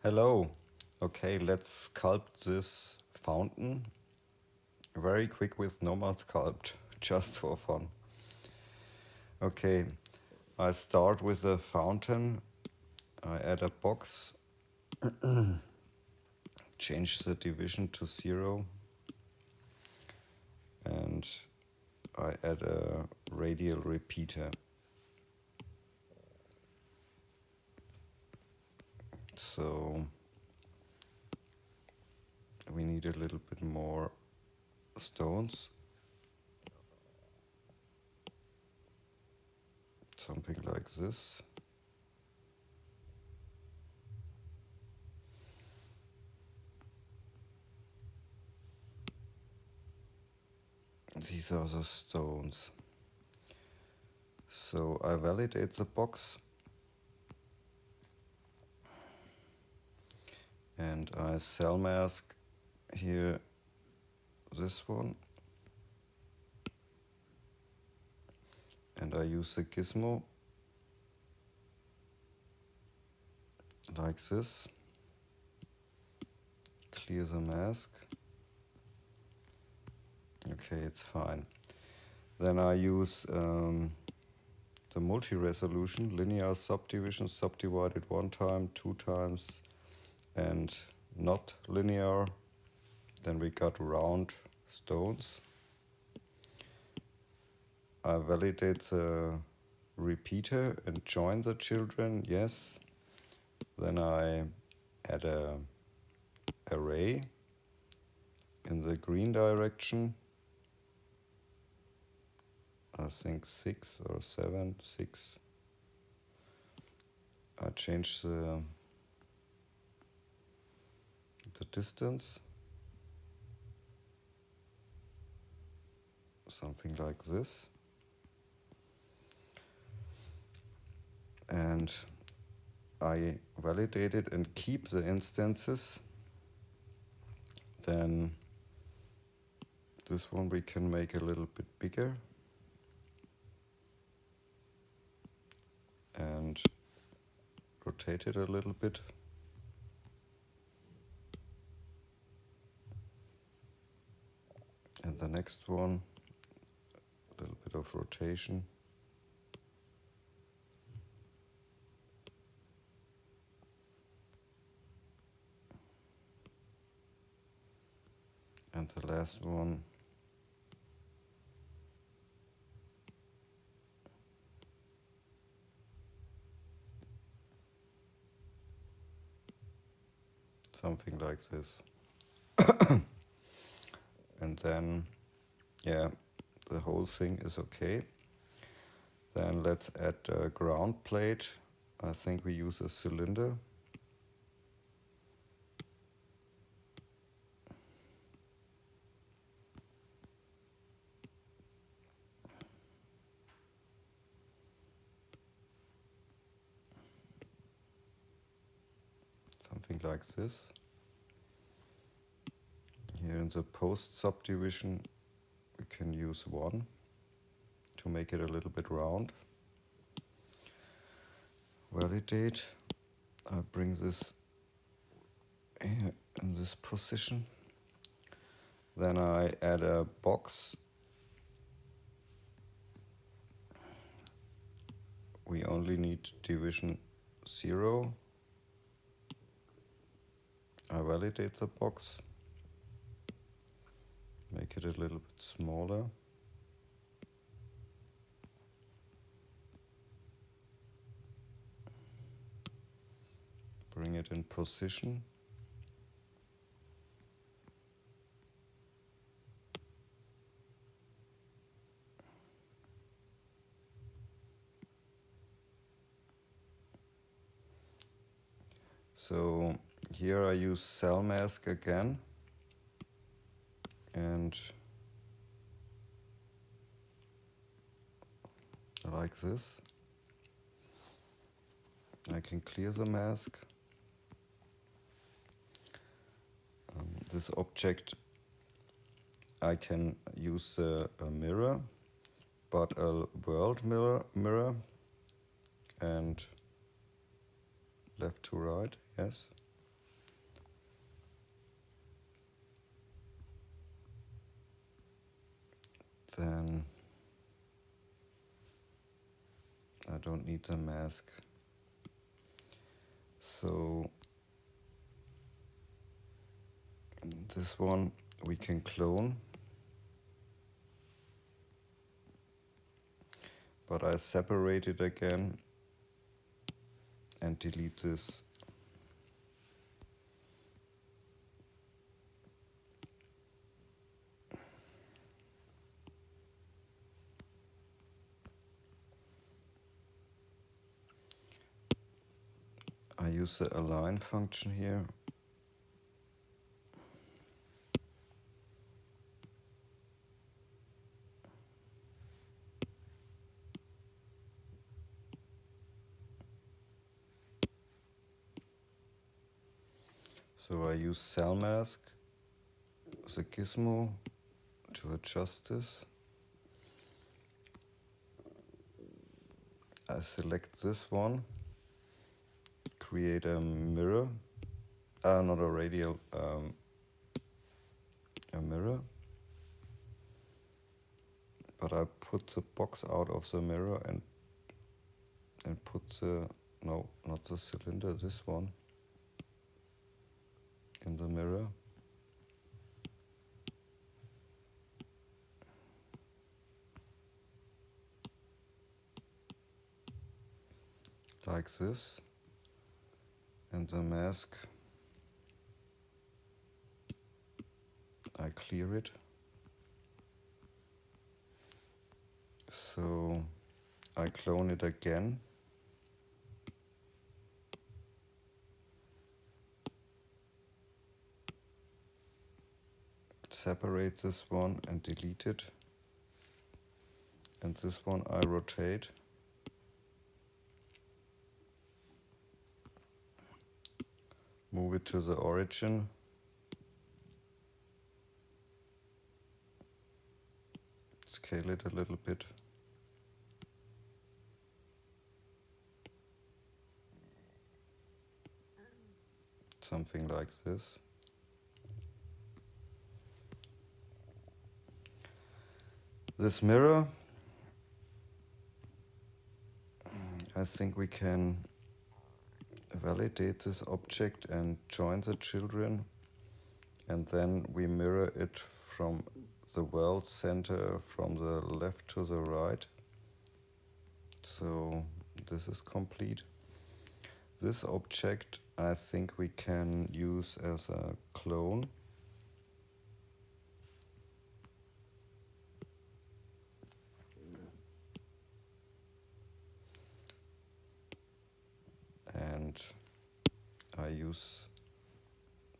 Hello. Okay, let's sculpt this fountain very quick with Nomad Sculpt, just for fun. Okay, I start with a fountain. I add a box, change the division to 0, and I add a radial repeater. So we need a little bit more stones. Something like this. These are the stones. So I validate the box and I cell mask here this one, and I use the gizmo like this, clear the mask. Okay, it's fine. Then I use the multi-resolution, linear subdivision, subdivided 1 time, 2 times, and not linear. Then we got round stones. I validate the repeater and join the children, yes. Then I add a array in the green direction. I think 6 or 7, 6. I change the distance, something like this. And I validate it and keep the instances. Then this one we can make a little bit bigger and rotate it a little bit. And the next one, a little bit of rotation. And the last one, something like this. And then, yeah, the whole thing is okay. Then let's add a ground plate. I think we use a cylinder. Something like this. Here in the post subdivision, we can use 1 to make it a little bit round. Validate. I bring this here in this position. Then I add a box. We only need division 0. I validate the box. Make it a little bit smaller. Bring it in position. So here I use cell mask again, and like this. I can clear the mask. This object I can use a mirror, but a world mirror and left to right, yes. then I don't need the mask. So this one we can clone, but I separate it again and delete this. I use the align function here. So I use cell mask, the gizmo, to adjust this. I select this one, create a mirror, not a radial, a mirror. But I put the box out of the mirror and put the, no, not the cylinder, this one, in the mirror. Like this. And the mask, I clear it. So I clone it again. Separate this one and delete it. And this one I rotate. Move it to the origin. Scale it a little bit. Something like this. This mirror, I think we can validate this object and join the children, and then we mirror it from the world center from the left to the right. So this is complete. This object I think we can use as a clone. And I use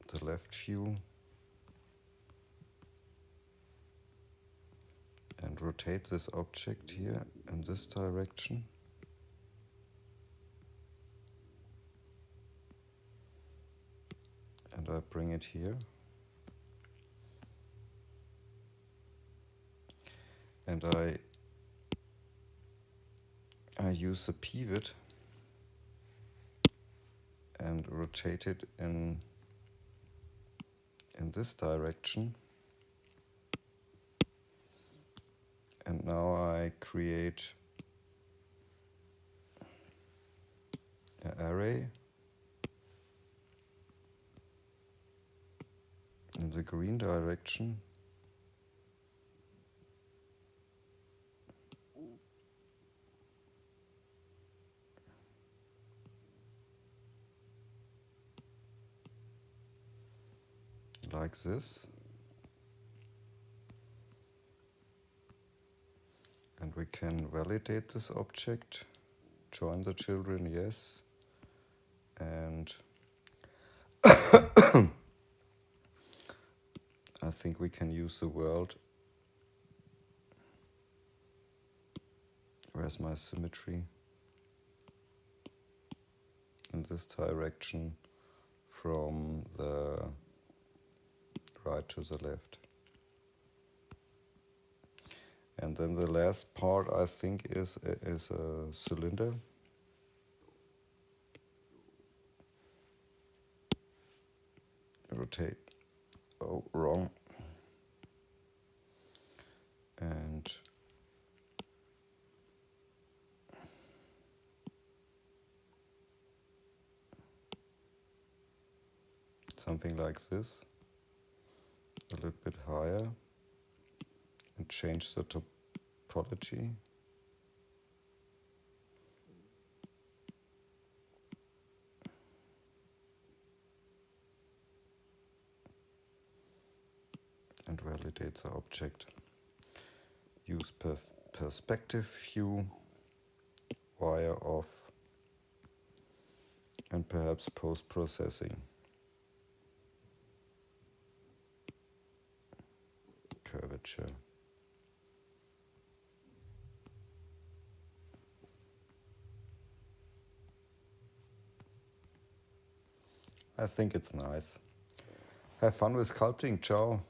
the left view and rotate this object here in this direction. And I bring it here. And I use the pivot and rotate it in this direction. And now I create an array in the green direction. Like this. And we can validate this object, join the children, yes. And I think we can use the world. Where's my symmetry? In this direction from the right to the left. And then the last part I think is a cylinder. Rotate. Oh, wrong. And something like this, a little bit higher, and change the topology. And validate the object. Use perspective view, wire off, and perhaps post-processing. Curvature. I think it's nice. Have fun with sculpting. Ciao.